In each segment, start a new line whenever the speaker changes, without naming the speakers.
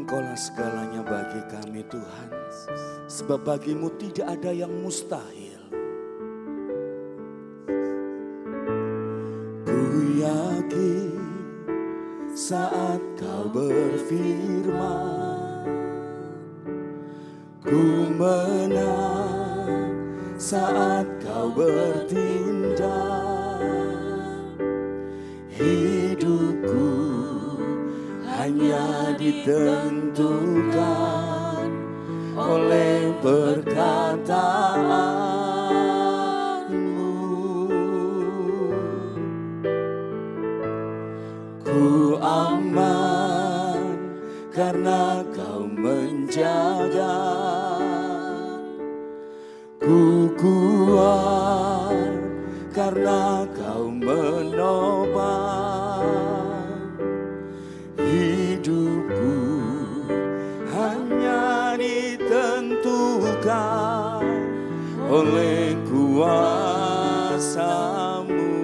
Engkaulah segalanya bagi kami Tuhan. Sebab bagimu tidak ada yang mustahil. Ku yakin saat kau berfirman, ku menang saat kau bertindak. Hidupku hanya ditentukan oleh perkataanmu. Ku aman karena kau menjaga. Ku kuat karena kau menopang. Hidupku hanya ditentukan oleh kuasa-Mu.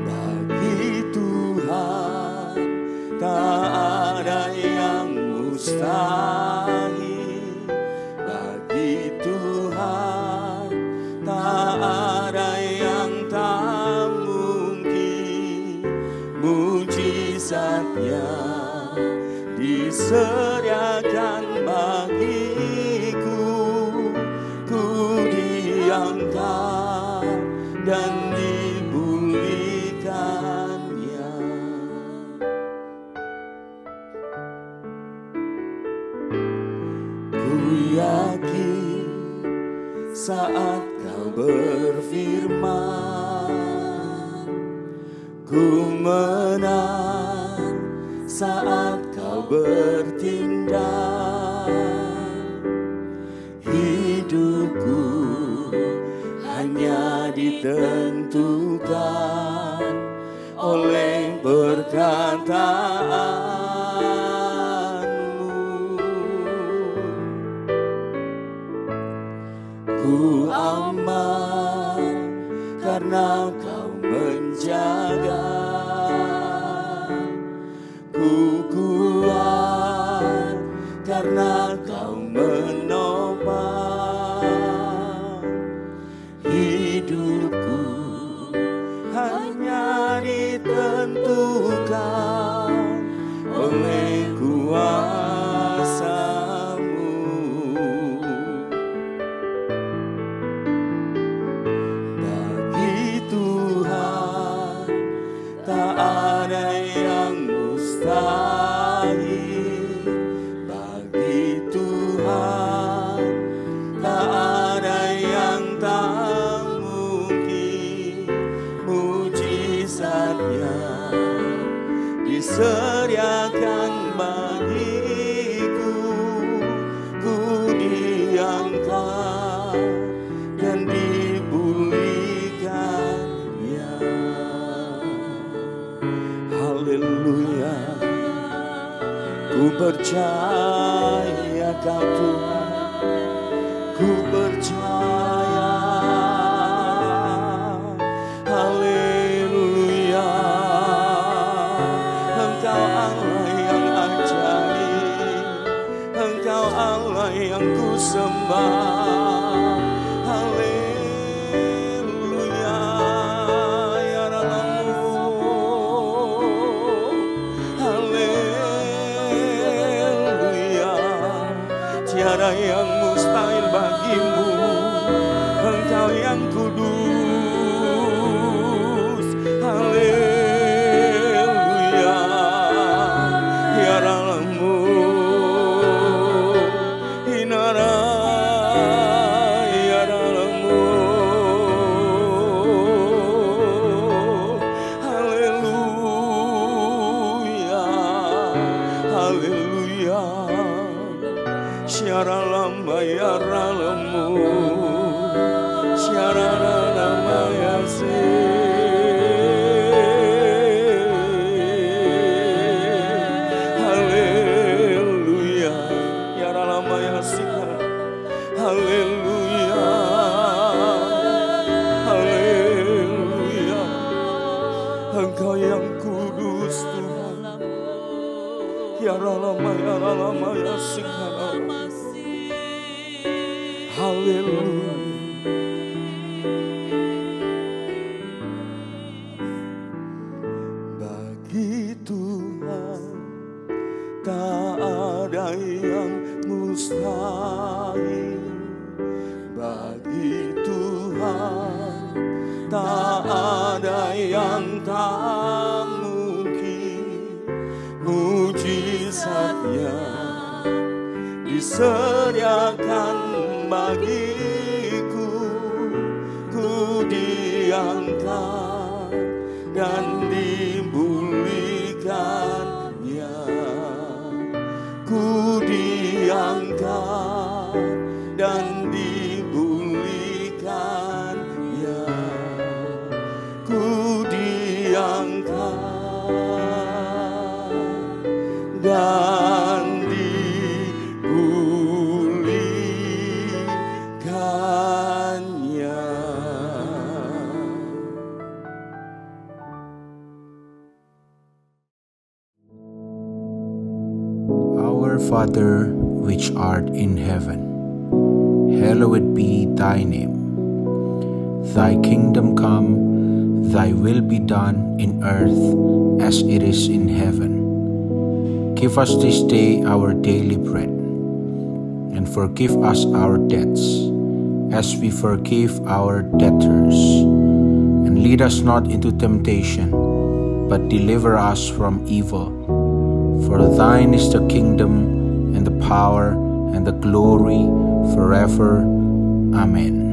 Bagi Tuhan tak ada yang mustahil. Bagi Tuhan tak ada yang tak mungkin. Mujizatnya disediakan bagiku. Ku diangkat dan dipulihkannya. Ku yakin saat kau berfirman, ku menang saat kau bertindak. Hidupku hanya ditentukan oleh perkataan-Mu. Ku aman karena kau menjaga. Ku kuat karena kau menopang. Hidupku hanya ditentukan oleh kuasa-Mu. Bagi Tuhan tak ada yang mustahil. Bagi Tuhan tak ada yang tak mungkin. Mujizatnya disediakan bagiku. Ku diangkat dan dipulihkannya. Haleluya. Ku percaya Kau Tuhan, ku percaya. Haleluya. Engkau Allah yang ajaib, Engkau Allah yang ku sembah. Haleluya. Ya Rabbmu. Tiada yang mustahil bagimu. Engkau yang kudus. Haleluya. Ya Rabbmu. Inara. Ya Rabbmu. Haleluya. Haleluya. Syaralama ya ralamu, syaralama ya se. Haleluya, ya ralama ya sita. Haleluya, haleluya. Engkau yang kudus. Haleluya. Bagi Tuhan tak ada yang mustahil. Bagi Tuhan tak ada yang tak mungkin. Mujizatnya disediakan bagiku. Ku diangkat dan dimuliakannya. Ku diangkat dan dimuliakannya. Ku diangkat dan dimuliakannya.
Our Father, which art in heaven, hallowed be thy name. Thy kingdom come, thy will be done in earth as it is in heaven. Give us this day our daily bread, and forgive us our debts, as we forgive our debtors. And lead us not into temptation, but deliver us from evil. For thine is the kingdom, and the power, and the glory, forever. Amen.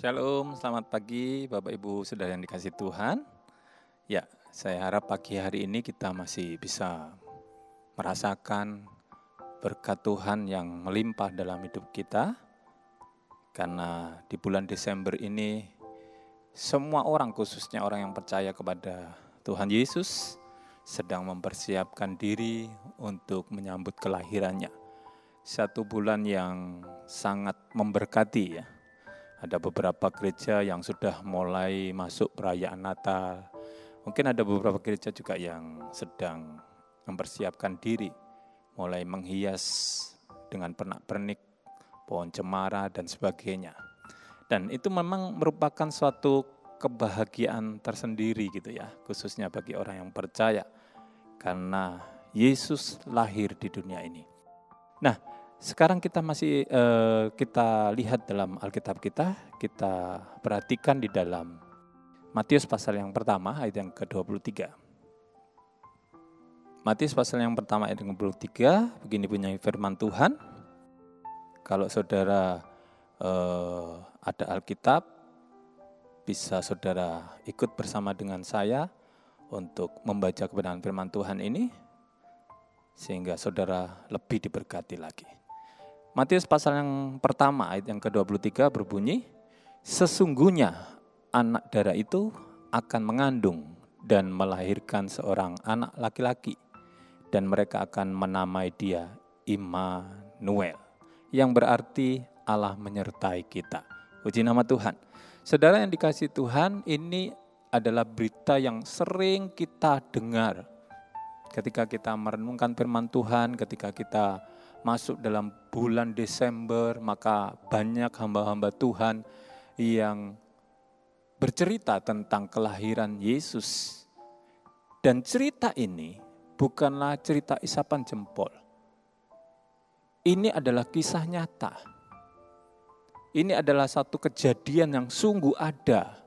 Shalom, selamat pagi Bapak Ibu Saudara yang dikasihi Tuhan. Ya, saya harap pagi hari ini kita masih bisa merasakan berkat Tuhan yang melimpah dalam hidup kita. Karena di bulan Desember ini semua orang, khususnya orang yang percaya kepada Tuhan Yesus, sedang mempersiapkan diri untuk menyambut kelahirannya. Satu bulan yang sangat memberkati ya. Ada beberapa gereja yang sudah mulai masuk perayaan Natal. Mungkin ada beberapa gereja juga yang sedang mempersiapkan diri, mulai menghias dengan pernak-pernik, pohon cemara dan sebagainya. Dan itu memang merupakan suatu kebahagiaan tersendiri gitu ya, khususnya bagi orang yang percaya. Karena Yesus lahir di dunia ini. Nah, sekarang kita masih kita lihat dalam Alkitab kita perhatikan di dalam Matius pasal yang pertama ayat yang ke-23. Matius pasal yang pertama ayat yang ke-23, begini bunyi firman Tuhan. Kalau saudara ada Alkitab, bisa saudara ikut bersama dengan saya untuk membaca kebenaran firman Tuhan ini, sehingga saudara lebih diberkati lagi. Matius pasal yang pertama ayat yang ke-23 berbunyi, sesungguhnya anak darah itu akan mengandung dan melahirkan seorang anak laki-laki, dan mereka akan menamai dia Immanuel, yang berarti Allah menyertai kita. Puji nama Tuhan. Saudara yang dikasihi Tuhan, ini adalah berita yang sering kita dengar ketika kita merenungkan firman Tuhan, ketika kita masuk dalam bulan Desember, maka banyak hamba-hamba Tuhan yang bercerita tentang kelahiran Yesus. Dan cerita ini bukanlah cerita isapan jempol. Ini adalah kisah nyata. Ini adalah satu kejadian yang sungguh ada.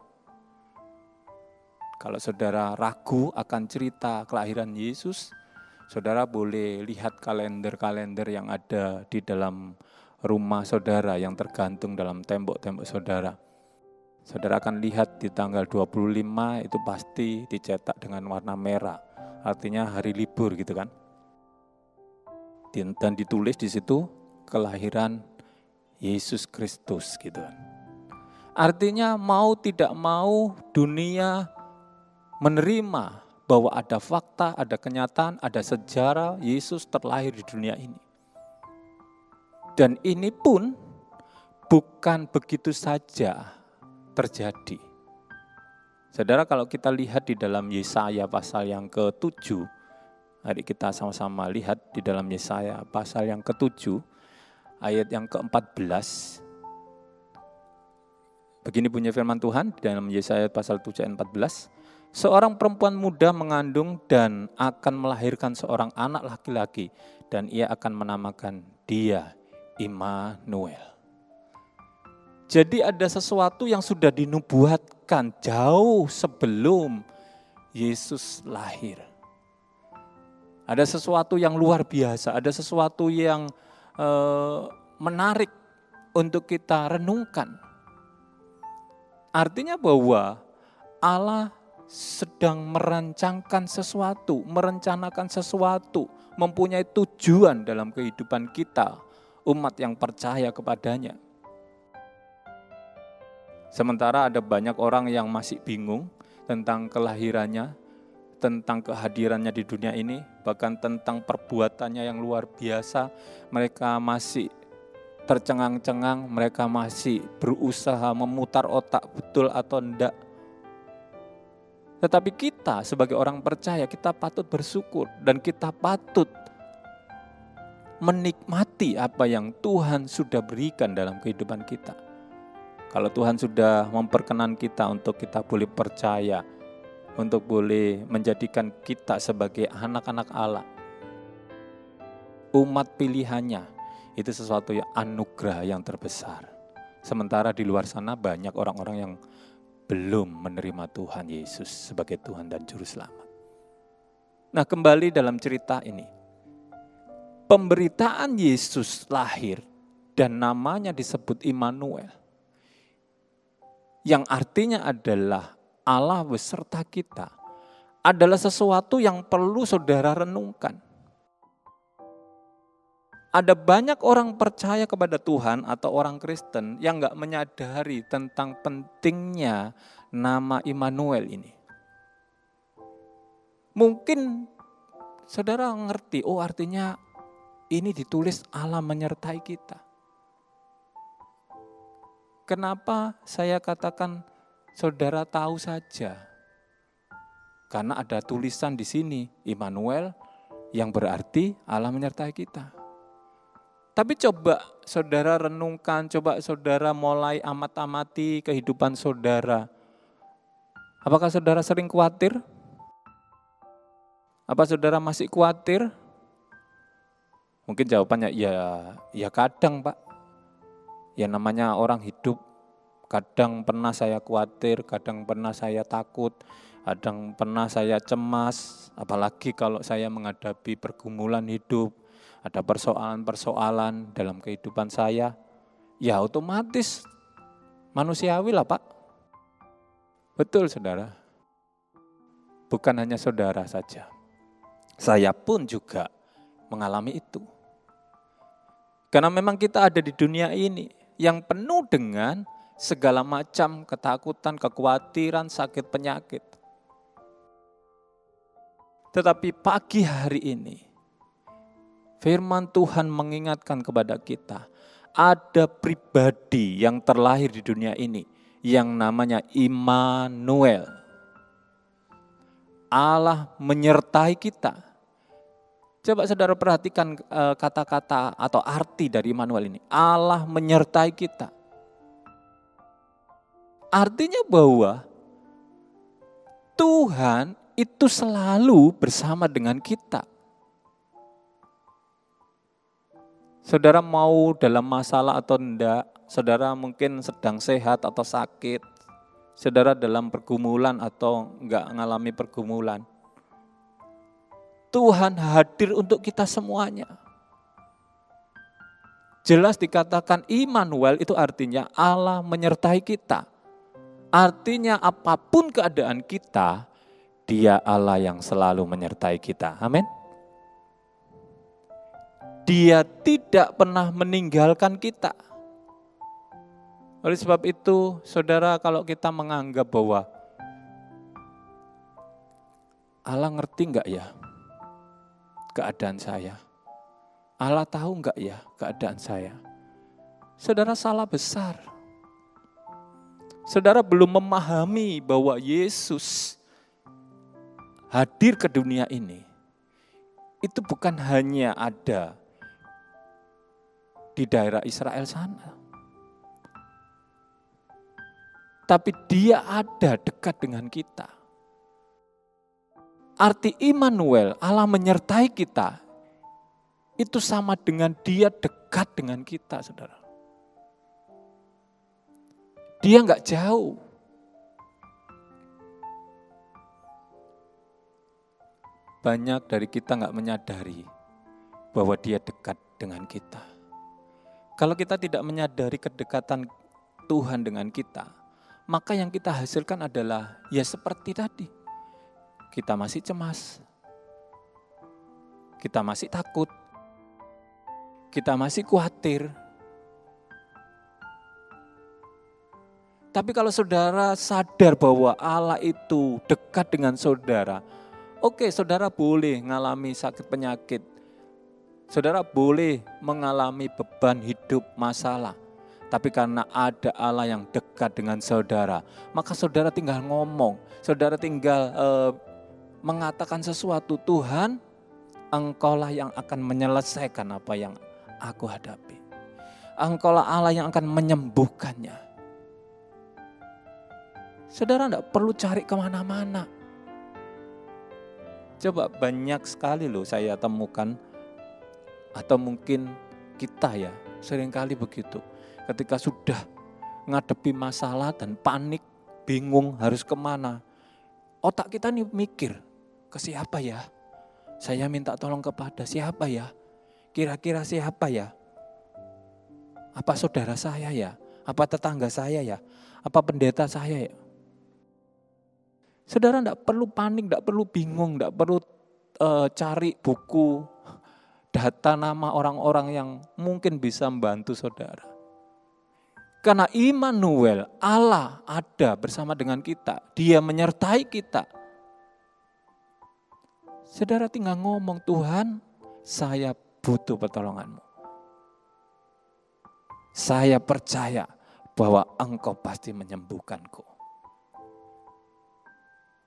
Kalau saudara ragu akan cerita kelahiran Yesus, saudara boleh lihat kalender-kalender yang ada di dalam rumah saudara yang tergantung dalam tembok-tembok saudara. Saudara akan lihat di tanggal 25 itu pasti dicetak dengan warna merah. Artinya hari libur gitu kan. Dan ditulis di situ kelahiran Yesus Kristus gitu kan. Artinya mau tidak mau dunia menerima bahwa ada fakta, ada kenyataan, ada sejarah Yesus terlahir di dunia ini. Dan ini pun bukan begitu saja terjadi. Saudara, kalau kita lihat di dalam Yesaya pasal yang ke-7, mari kita sama-sama lihat di dalam Yesaya pasal yang ke-7, ayat yang ke-14. Begini bunyi firman Tuhan di dalam Yesaya pasal 7 ayat 14. Seorang perempuan muda mengandung dan akan melahirkan seorang anak laki-laki, dan ia akan menamakan dia Immanuel. Jadi ada sesuatu yang sudah dinubuatkan jauh sebelum Yesus lahir. Ada sesuatu yang luar biasa, ada sesuatu yang menarik untuk kita renungkan. Artinya bahwa Allah sedang merancangkan sesuatu, merencanakan sesuatu, mempunyai tujuan dalam kehidupan kita, umat yang percaya kepadanya. Sementara ada banyak orang yang masih bingung tentang kelahirannya, tentang kehadirannya di dunia ini, bahkan tentang perbuatannya yang luar biasa. Mereka masih tercengang-cengang, mereka masih berusaha memutar otak betul atau enggak. Tetapi kita sebagai orang percaya, kita patut bersyukur dan kita patut menikmati apa yang Tuhan sudah berikan dalam kehidupan kita. Kalau Tuhan sudah memperkenan kita untuk kita boleh percaya, untuk boleh menjadikan kita sebagai anak-anak Allah, umat pilihannya, itu sesuatu yang anugerah yang terbesar. Sementara di luar sana banyak orang-orang yang belum menerima Tuhan Yesus sebagai Tuhan dan Juru Selamat. Nah, kembali dalam cerita ini, pemberitaan Yesus lahir dan namanya disebut Immanuel, yang artinya adalah Allah beserta kita, adalah sesuatu yang perlu saudara renungkan. Ada banyak orang percaya kepada Tuhan atau orang Kristen yang gak menyadari tentang pentingnya nama Immanuel ini. Mungkin saudara ngerti, oh artinya ini ditulis Allah menyertai kita. Kenapa saya katakan saudara tahu saja? Karena ada tulisan di sini, Immanuel, yang berarti Allah menyertai kita. Tapi coba saudara renungkan, coba saudara mulai amat-amati kehidupan saudara. Apakah saudara sering khawatir? Apa saudara masih khawatir? Mungkin jawabannya ya kadang Pak. Ya namanya orang hidup, kadang pernah saya khawatir, kadang pernah saya takut, kadang pernah saya cemas, apalagi kalau saya menghadapi pergumulan hidup, ada persoalan-persoalan dalam kehidupan saya, ya otomatis manusiawi lah Pak. Betul saudara, bukan hanya saudara saja, saya pun juga mengalami itu. Karena memang kita ada di dunia ini yang penuh dengan segala macam ketakutan, kekhawatiran, sakit, penyakit. Tetapi pagi hari ini, firman Tuhan mengingatkan kepada kita, ada pribadi yang terlahir di dunia ini, yang namanya Immanuel. Allah menyertai kita. Coba saudara perhatikan kata-kata atau arti dari Immanuel ini. Allah menyertai kita. Artinya bahwa Tuhan itu selalu bersama dengan kita. Saudara mau dalam masalah atau enggak, saudara mungkin sedang sehat atau sakit, saudara dalam pergumulan atau enggak mengalami pergumulan, Tuhan hadir untuk kita semuanya. Jelas dikatakan Immanuel itu artinya Allah menyertai kita. Artinya apapun keadaan kita, Dia Allah yang selalu menyertai kita. Amin. Dia tidak pernah meninggalkan kita. Oleh sebab itu, saudara, kalau kita menganggap bahwa Allah ngerti enggak ya keadaan saya? Allah tahu enggak ya keadaan saya? Saudara, salah besar. saudara belum memahami bahwa Yesus hadir ke dunia ini, itu bukan hanya ada di daerah Israel sana, tapi dia ada dekat dengan kita. Arti Immanuel, Allah menyertai kita, itu sama dengan dia dekat dengan kita, saudara. Dia enggak jauh. Banyak dari kita enggak menyadari bahwa dia dekat dengan kita. Kalau kita tidak menyadari kedekatan Tuhan dengan kita, maka yang kita hasilkan adalah ya seperti tadi. Kita masih cemas, kita masih takut, kita masih khawatir. Tapi kalau saudara sadar bahwa Allah itu dekat dengan saudara, oke, saudara boleh mengalami sakit penyakit, saudara boleh mengalami beban hidup, masalah. Tapi karena ada Allah yang dekat dengan saudara, maka saudara tinggal ngomong, saudara tinggal mengatakan sesuatu, Tuhan, Engkaulah yang akan menyelesaikan apa yang aku hadapi. Engkaulah Allah yang akan menyembuhkannya. Saudara tidak perlu cari kemana-mana. Coba banyak sekali loh saya temukan, atau mungkin kita ya seringkali begitu. Ketika sudah ngadepi masalah dan panik, bingung harus kemana. Otak kita nih mikir, ke siapa ya? Saya minta tolong kepada siapa ya? Kira-kira siapa ya? Apa saudara saya ya? Apa tetangga saya ya? Apa pendeta saya ya? Saudara tidak perlu panik, tidak perlu bingung, tidak perlu cari buku, data nama orang-orang yang mungkin bisa membantu saudara. Karena Immanuel, Allah ada bersama dengan kita. Dia menyertai kita. Saudara tinggal ngomong, Tuhan, saya butuh pertolongan-Mu. Saya percaya bahwa Engkau pasti menyembuhkanku.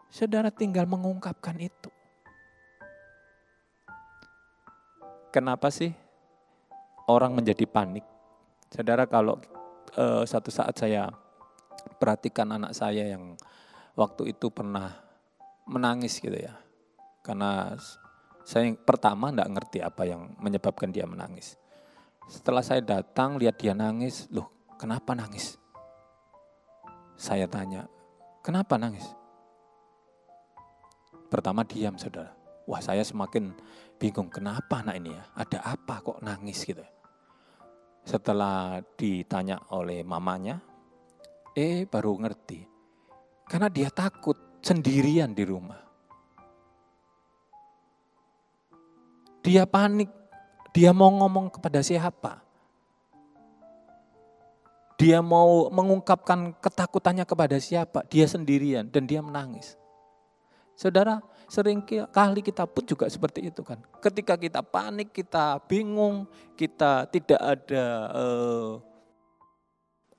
Saudara tinggal mengungkapkan itu. Kenapa sih orang menjadi panik? Saudara, kalau satu saat saya perhatikan anak saya yang waktu itu pernah menangis gitu ya. Karena saya pertama enggak ngerti apa yang menyebabkan dia menangis. Setelah saya datang lihat dia nangis, loh kenapa nangis? Saya tanya, kenapa nangis? Pertama diam, saudara. Wah, saya semakin bingung, kenapa anak ini ya? Ada apa kok nangis gitu. Setelah ditanya oleh mamanya, baru ngerti. Karena dia takut sendirian di rumah. Dia panik, dia mau ngomong kepada siapa? Dia mau mengungkapkan ketakutannya kepada siapa? Dia sendirian dan dia menangis. Saudara, sering kali kita pun juga seperti itu kan. Ketika kita panik, kita bingung, kita tidak ada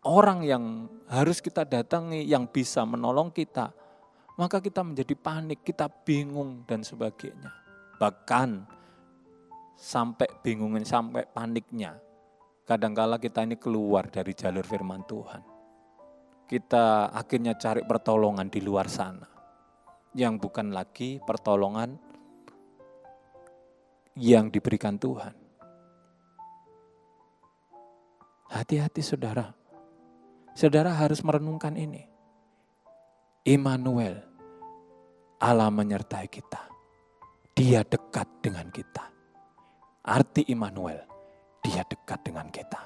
orang yang harus kita datangi, yang bisa menolong kita. Maka kita menjadi panik, kita bingung dan sebagainya. Bahkan sampai bingungin, sampai paniknya. Kadangkala kita ini keluar dari jalur firman Tuhan. Kita akhirnya cari pertolongan di luar sana. Yang bukan lagi pertolongan yang diberikan Tuhan. Hati-hati saudara. Saudara harus merenungkan ini. Immanuel, Allah menyertai kita. Dia dekat dengan kita. Arti Immanuel, dia dekat dengan kita.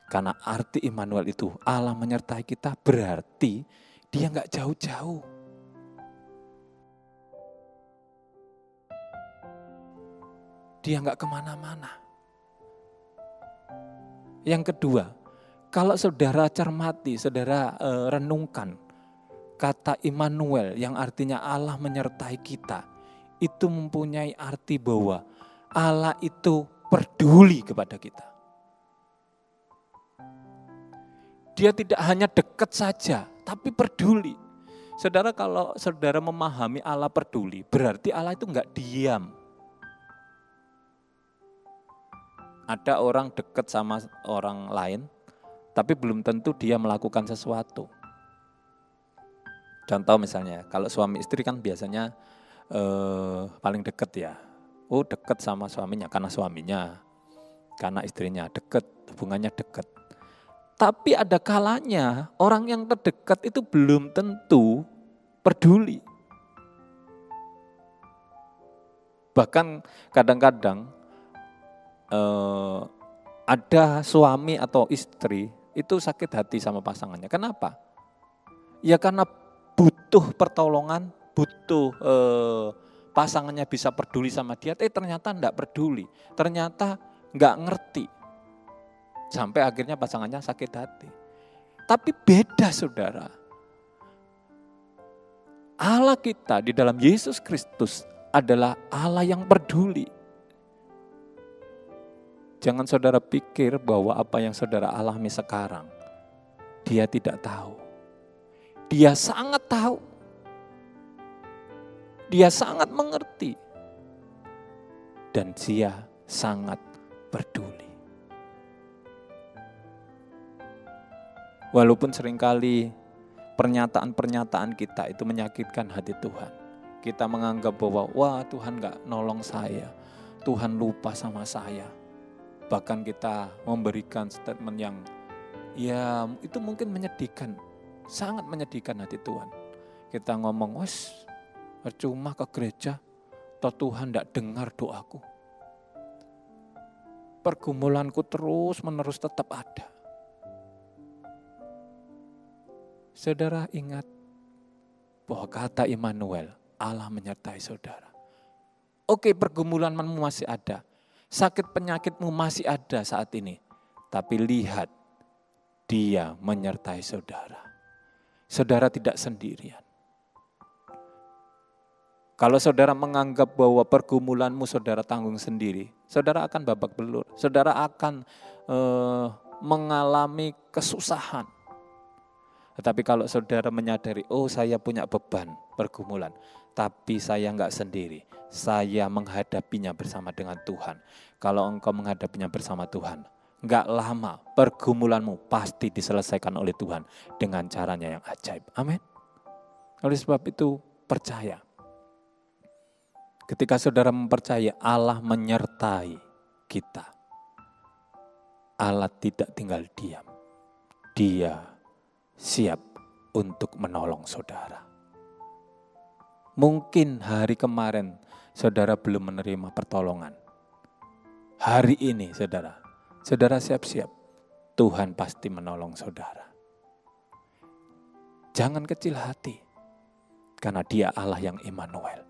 Karena arti Immanuel itu Allah menyertai kita, berarti dia enggak jauh-jauh. Dia enggak kemana-mana. Yang kedua, kalau saudara cermati, saudara renungkan kata Immanuel yang artinya Allah menyertai kita, itu mempunyai arti bahwa Allah itu peduli kepada kita. Dia tidak hanya dekat saja, tapi peduli. Saudara, kalau saudara memahami Allah peduli, berarti Allah itu enggak diam. Ada orang dekat sama orang lain, tapi belum tentu dia melakukan sesuatu. Contoh misalnya, kalau suami istri kan biasanya paling dekat ya. Oh, dekat sama suaminya, karena istrinya dekat, hubungannya dekat. Tapi ada kalanya orang yang terdekat itu belum tentu peduli. Bahkan kadang-kadang ada suami atau istri itu sakit hati sama pasangannya. Kenapa? Ya karena butuh pertolongan, butuh pasangannya bisa peduli sama dia, ternyata enggak peduli, ternyata enggak ngerti. Sampai akhirnya pasangannya sakit hati. Tapi beda saudara. Allah kita di dalam Yesus Kristus adalah Allah yang peduli. Jangan saudara pikir bahwa apa yang saudara alami sekarang, dia tidak tahu. Dia sangat tahu. Dia sangat mengerti. Dan dia sangat peduli. Walaupun seringkali pernyataan-pernyataan kita itu menyakitkan hati Tuhan. Kita menganggap bahwa wah Tuhan gak nolong saya, Tuhan lupa sama saya. Bahkan kita memberikan statement yang ya itu mungkin menyedihkan, sangat menyedihkan hati Tuhan. Kita ngomong, wes percuma ke gereja, toh Tuhan gak dengar doaku. Pergumulanku terus menerus tetap ada. Saudara ingat bahwa kata Immanuel, Allah menyertai saudara. Oke, pergumulanmu masih ada, sakit penyakitmu masih ada saat ini. Tapi lihat, Dia menyertai saudara. Saudara tidak sendirian. Kalau saudara menganggap bahwa pergumulanmu saudara tanggung sendiri, saudara akan babak belur. Saudara akan mengalami kesusahan. Tetapi kalau saudara menyadari, oh saya punya beban, pergumulan. Tapi saya enggak sendiri, saya menghadapinya bersama dengan Tuhan. Kalau engkau menghadapinya bersama Tuhan, enggak lama pergumulanmu pasti diselesaikan oleh Tuhan dengan caranya yang ajaib. Amin. Oleh sebab itu percaya. Ketika saudara mempercaya Allah menyertai kita. Allah tidak tinggal diam. Dia siap untuk menolong saudara. Mungkin hari kemarin saudara belum menerima pertolongan. Hari ini saudara siap-siap. Tuhan pasti menolong saudara. Jangan kecil hati. Karena Dia Allah yang Immanuel.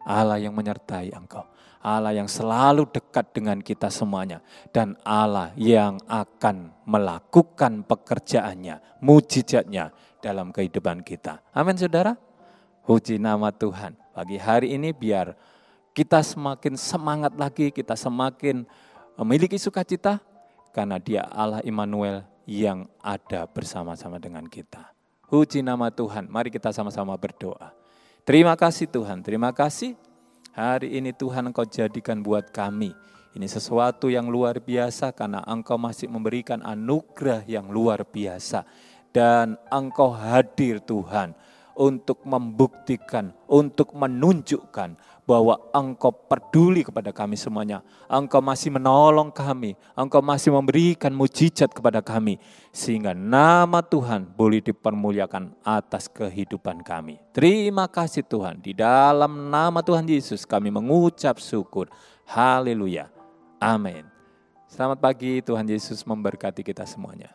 Allah yang menyertai engkau. Allah yang selalu dekat dengan kita semuanya. Dan Allah yang akan melakukan pekerjaannya, mujizatnya dalam kehidupan kita. Amin saudara. Puji nama Tuhan. Pagi hari ini biar kita semakin semangat lagi, kita semakin memiliki sukacita. Karena Dia Allah Immanuel yang ada bersama-sama dengan kita. Puji nama Tuhan. Mari kita sama-sama berdoa. Terima kasih Tuhan, terima kasih. Hari ini Tuhan Engkau jadikan buat kami. Ini sesuatu yang luar biasa karena Engkau masih memberikan anugerah yang luar biasa. Dan Engkau hadir Tuhan untuk membuktikan, untuk menunjukkan bahwa Engkau peduli kepada kami semuanya. Engkau masih menolong kami, Engkau masih memberikan mujizat kepada kami. Sehingga nama Tuhan boleh dipermuliakan atas kehidupan kami. Terima kasih Tuhan, di dalam nama Tuhan Yesus kami mengucap syukur. Haleluya, amin. Selamat pagi, Tuhan Yesus memberkati kita semuanya.